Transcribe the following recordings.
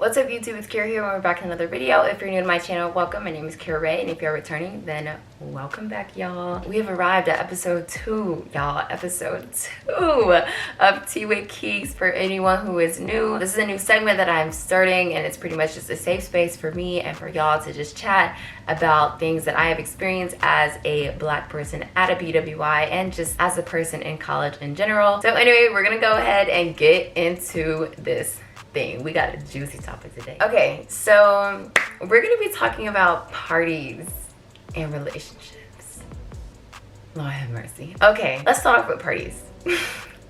What's up YouTube, it's Kira here and we're back in another video. If you're new to my channel, welcome. My name is Kirarai, and if you're returning, then welcome back, y'all. We have arrived at episode 2, y'all. Episode 2 of Tea with KEEKS for anyone who is new. This is a new segment that I'm starting, and it's pretty much just a safe space for me and for y'all to just chat about things that I have experienced as a black person at a PWI and just as a person in college in general. So anyway, we're gonna go ahead and get into this thing. We got a juicy topic today. Okay, so we're gonna be talking about parties and relationships. Lord have mercy. Okay, let's start off with parties.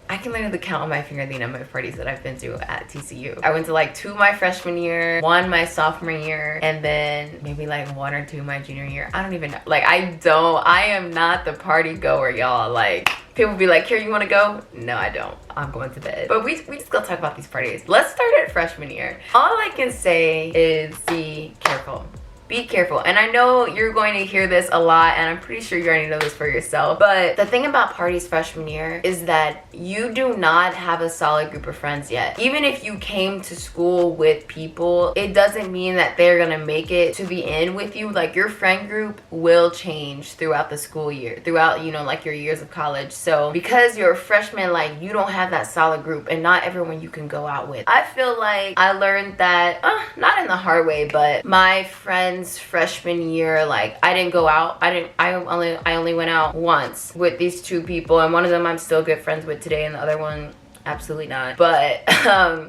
I can literally count on my finger the number of parties that I've been to at TCU. I went to like 2 my freshman year, 1 my sophomore year, and then maybe like 1 or 2 my junior year. I don't even know. Like I am not the party goer, y'all. Like people be like, "Here, you want to go?" No, I don't. I'm going to bed. But we just gonna talk about these parties. Let's start at freshman year. All I can say is be careful. Be careful. And I know you're going to hear this a lot, and I'm pretty sure you already know this for yourself. But the thing about parties freshman year is that you do not have a solid group of friends yet. Even if you came to school with people, it doesn't mean that they're gonna make it to the end with you. Like your friend group will change throughout the school year, throughout, you know, like your years of college. So because you're a freshman, like you don't have that solid group, and not everyone you can go out with. I feel like I learned that, not in the hard way, but my friends freshman year, like I didn't go out. I only went out once with these 2 people, and one of them I'm still good friends with today, and the other one absolutely not. But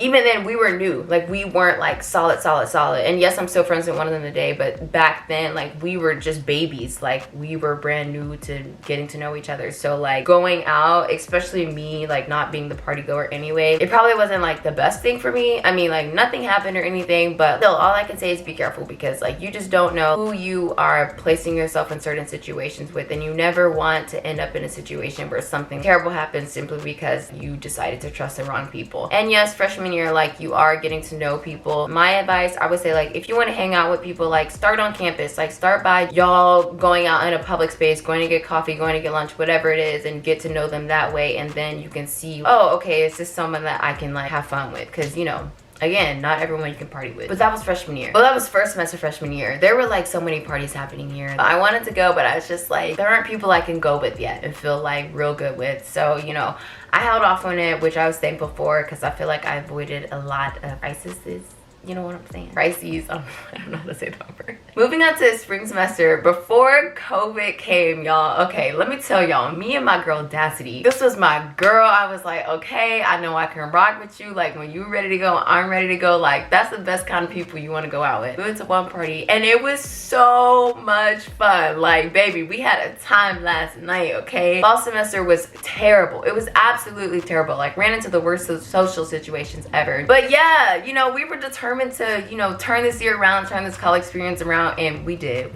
even then we were new. Like we weren't like solid. And yes, I'm still friends with one of them today, but back then like we were just babies. Like we were brand new to getting to know each other. So like going out, especially me like not being the party goer anyway, it probably wasn't like the best thing for me. I mean, like nothing happened or anything, but still all I can say is be careful, because like you just don't know who you are placing yourself in certain situations with, and you never want to end up in a situation where something terrible happens simply because you decided to trust the wrong people. And yes, freshman year, like you are getting to know people. My advice, I would say, like if you want to hang out with people, like start on campus. Like start by y'all going out in a public space, going to get coffee, going to get lunch, whatever it is, and get to know them that way. And then you can see, oh, okay, is this someone that I can like have fun with? Because, you know, again, not everyone you can party with. But that was freshman year. Well, that was first semester freshman year. There were like so many parties happening here. I wanted to go, but I was just like, there aren't people I can go with yet and feel like real good with. So, you know, I held off on it, which I was thankful for, because I feel like I avoided a lot of crises. You know what I'm saying? Crises. I don't know how to say that word. Moving on to spring semester, before COVID came, y'all. Okay, let me tell y'all, me and my girl Dacity, this was my girl. I was like, okay, I know I can rock with you. Like when you're ready to go, I'm ready to go. Like that's the best kind of people you want to go out with. We went to one party and it was so much fun. Like baby, we had a time last night, okay? Fall semester was terrible. It was absolutely terrible. Like ran into the worst social situations ever. But yeah, you know, we were determined to, you know, turn this year around, turn this college experience around, and we did.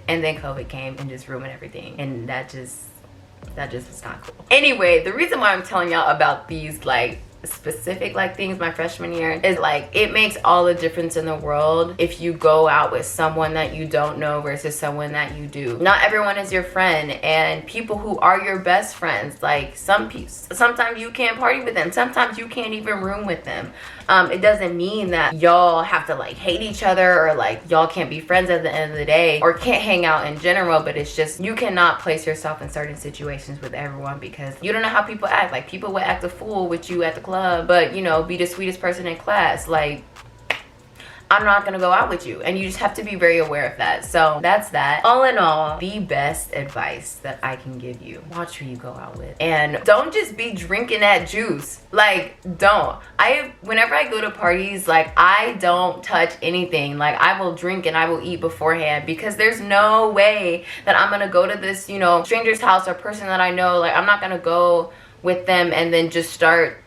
And then COVID came and just ruined everything, and that just was not cool. Anyway, the reason why I'm telling y'all about these like specific like things my freshman year is like it makes all the difference in the world if you go out with someone that you don't know versus someone that you do. Not everyone is your friend, and people who are your best friends, like sometimes you can't party with them, sometimes you can't even room with them. It doesn't mean that y'all have to like hate each other or like y'all can't be friends at the end of the day or can't hang out in general, but it's just you cannot place yourself in certain situations with everyone, because you don't know how people act. Like people would act a fool with you at the club, but you know, be the sweetest person in class. Like I'm not gonna go out with you, and you just have to be very aware of that. So that's that. All in all, the best advice that I can give you: watch who you go out with, and don't just be drinking that juice. Like don't. Whenever I go to parties, like I don't touch anything. Like I will drink and I will eat beforehand, because there's no way that I'm gonna go to this, you know, stranger's house or person that I know. Like I'm not gonna go with them and then just start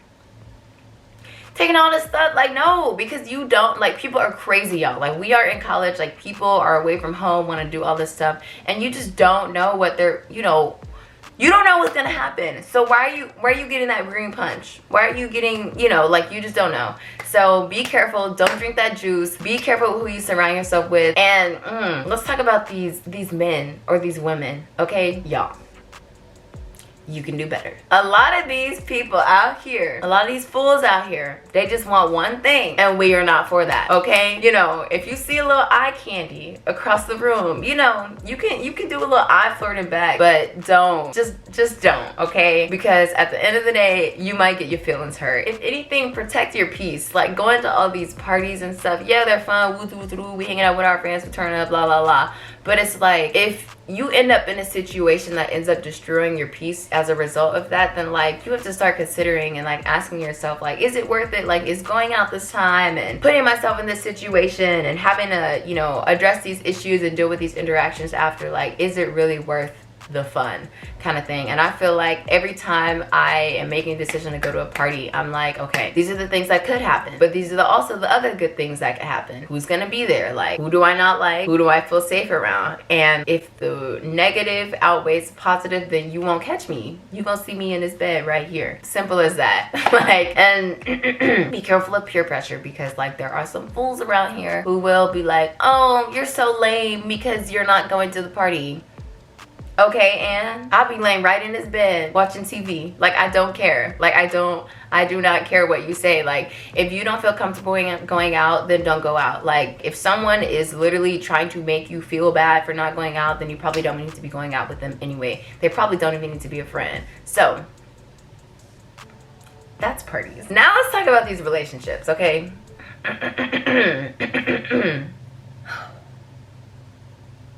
taking all this stuff. Like no, because you don't, like people are crazy, y'all. Like we are in college, like people are away from home, want to do all this stuff, and you just don't know what they're, you know, you don't know what's gonna happen. So why are you getting that green punch? Why are you getting, you know, like you just don't know. So be careful. Don't drink that juice. Be careful who you surround yourself with. And let's talk about these men or these women, okay? Y'all, you can do better. A lot of these people out here, a lot of these fools out here, they just want one thing, and we are not for that, okay? You know, if you see a little eye candy across the room, you know, you can do a little eye flirting back, but don't, just don't, okay? Because at the end of the day, you might get your feelings hurt. If anything, protect your peace. Like, going to all these parties and stuff, yeah, they're fun, woo, we hanging out with our friends, we turn up, blah, blah, blah. But it's like, if you end up in a situation that ends up destroying your peace as a result of that, then like, you have to start considering and like asking yourself, like, is it worth it? Like, is going out this time and putting myself in this situation and having to, you know, address these issues and deal with these interactions after, like, is it really worth the fun kind of thing? And I feel like every time I am making a decision to go to a party, I'm like, okay, these are the things that could happen, but these are also the other good things that could happen. Who's gonna be there? Like, who do I not like? Who do I feel safe around? And if the negative outweighs positive, then you won't catch me. You gonna see me in this bed right here. Simple as that. Like, and be careful of peer pressure, because like, there are some fools around here who will be like, oh, you're so lame because you're not going to the party. Okay, and I'll be laying right in this bed watching TV. Like, I don't care. Like, I do not care what you say. Like, if you don't feel comfortable going out, then don't go out. Like, if someone is literally trying to make you feel bad for not going out, then you probably don't need to be going out with them anyway. They probably don't even need to be a friend. So, that's parties. Now let's talk about these relationships, okay?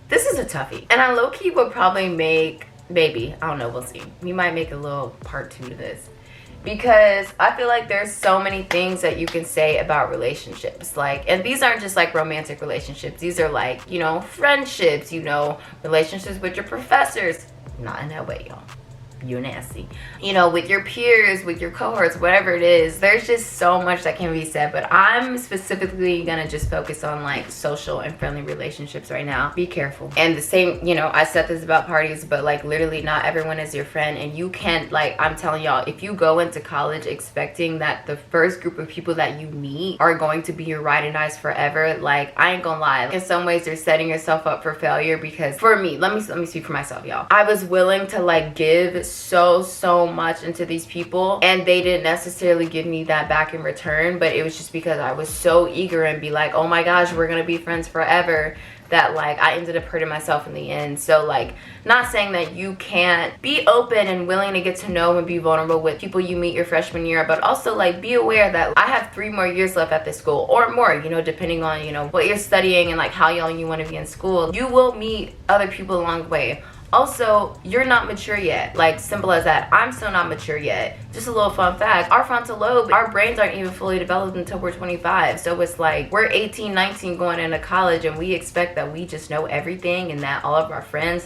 This is a toughie, and I low-key will probably make, maybe, I don't know, we'll see. We might make a little part 2 to this, because I feel like there's so many things that you can say about relationships. Like, and these aren't just like romantic relationships. These are like, you know, friendships, you know, relationships with your professors. Not in that way, y'all. You nasty. You know, with your peers, with your cohorts, whatever it is, there's just so much that can be said, but I'm specifically gonna just focus on like social and friendly relationships right now. Be careful. And the same, you know, I said this about parties, but like, literally not everyone is your friend, and you can't, like, I'm telling y'all, if you go into college expecting that the first group of people that you meet are going to be your ride and dies forever, like, I ain't gonna lie, in some ways you're setting yourself up for failure. Because for me, let me speak for myself, y'all. I was willing to like give so much into these people, and they didn't necessarily give me that back in return, but it was just because I was so eager and be like, oh my gosh, we're gonna be friends forever, that like, I ended up hurting myself in the end. So like, not saying that you can't be open and willing to get to know and be vulnerable with people you meet your freshman year, but also like, be aware that I have 3 more years left at this school, or more, you know, depending on, you know, what you're studying and like how long you want to be in school. You will meet other people along the way. Also, you're not mature yet. Like, simple as that. I'm still not mature yet. Just a little fun fact, our frontal lobe, our brains aren't even fully developed until we're 25. So it's like, we're 18, 19 going into college, and we expect that we just know everything, and that all of our friends,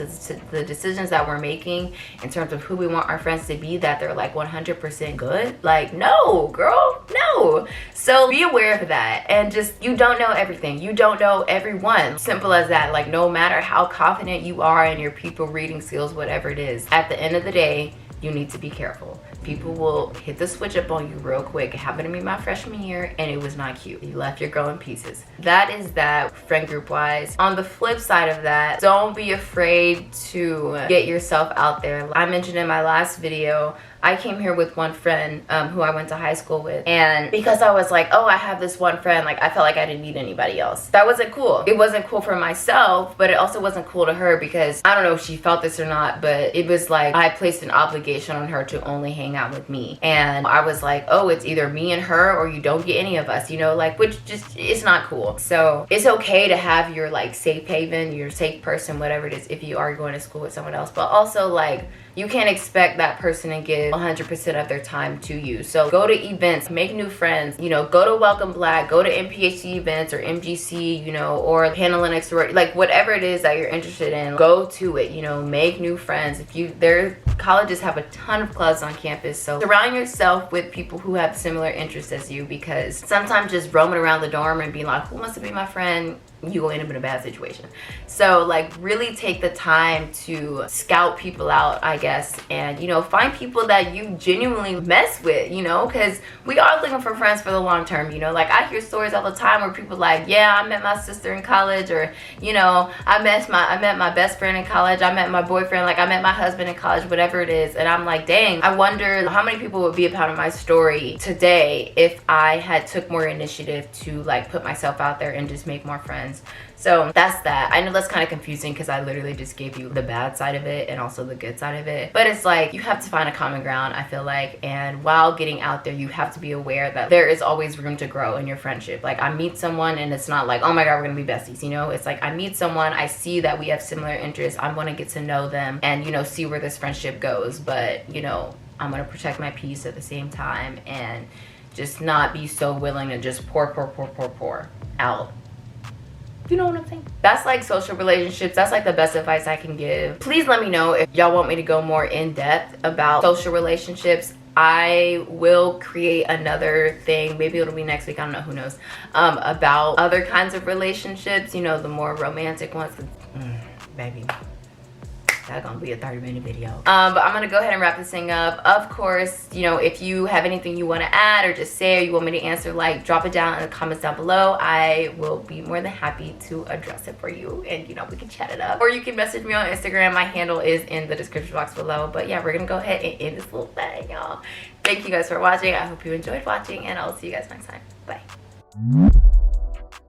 the decisions that we're making in terms of who we want our friends to be, that they're like 100% good. Like, no, girl, no. So be aware of that, and just, you don't know everything. You don't know everyone. Simple as that. Like, no matter how confident you are in your people reading skills, whatever it is, at the end of the day, you need to be careful. People will hit the switch up on you real quick. It happened to me my freshman year, and it was not cute. You left your girl in pieces. That is that, friend group wise. On the flip side of that, don't be afraid to get yourself out there. I mentioned in my last video, I came here with one friend who I went to high school with, and because I was like, oh, I have this one friend, like, I felt like I didn't need anybody else. That wasn't cool. It wasn't cool for myself, but it also wasn't cool to her, because I don't know if she felt this or not, but it was like, I placed an obligation on her to only hang out with me. And I was like, oh, it's either me and her, or you don't get any of us, you know, like, which just, it's not cool. So it's okay to have your like safe haven, your safe person, whatever it is, if you are going to school with someone else. But also, like, you can't expect that person to give 100% of their time to you. So go to events, make new friends, you know, go to Welcome Black, go to MPHC events or MGC, you know, or Panhellenic sorority, like whatever it is that you're interested in, go to it, you know, make new friends. Colleges have a ton of clubs on campus, so surround yourself with people who have similar interests as you, because sometimes just roaming around the dorm and being like, who wants to be my friend, you will end up in a bad situation. So like, really take the time to scout people out, I guess, and, you know, find people that you genuinely mess with, you know, because we are looking for friends for the long term, you know. Like, I hear stories all the time where people like, yeah, I met my sister in college, or, you know, I met my best friend in college, I met my boyfriend, like, I met my husband in college, whatever whatever it is. And I'm like, dang, I wonder how many people would be a part of my story today if I had took more initiative to like put myself out there and just make more friends. So that's that. I know that's kind of confusing because I literally just gave you the bad side of it and also the good side of it. But it's like you have to find a common ground, I feel like. And while getting out there, you have to be aware that there is always room to grow in your friendship. Like I meet someone and it's not like, oh my God, we're gonna be besties, you know? It's like I meet someone, I see that we have similar interests. I'm gonna get to know them and, you know, see where this friendship goes. But, you know, I'm gonna protect my peace at the same time and just not be so willing to just pour out. You know what I'm saying? That's like social relationships. That's like the best advice I can give. Please let me know if y'all want me to go more in depth about social relationships. I will create another thing. Maybe it'll be next week. I don't know. Who knows? About other kinds of relationships. You know, the more romantic ones. Baby. That's gonna be a 30-minute video. But I'm gonna go ahead and wrap this thing up. Of course, you know, if you have anything you want to add or just say or you want me to answer, like drop it down in the comments down below. I will be more than happy to address it for you, and you know, we can chat it up. Or you can message me on Instagram. My handle is in the description box below. But yeah, we're gonna go ahead and end this little thing, y'all. Thank you guys for watching. I hope you enjoyed watching, and I'll see you guys next time. Bye.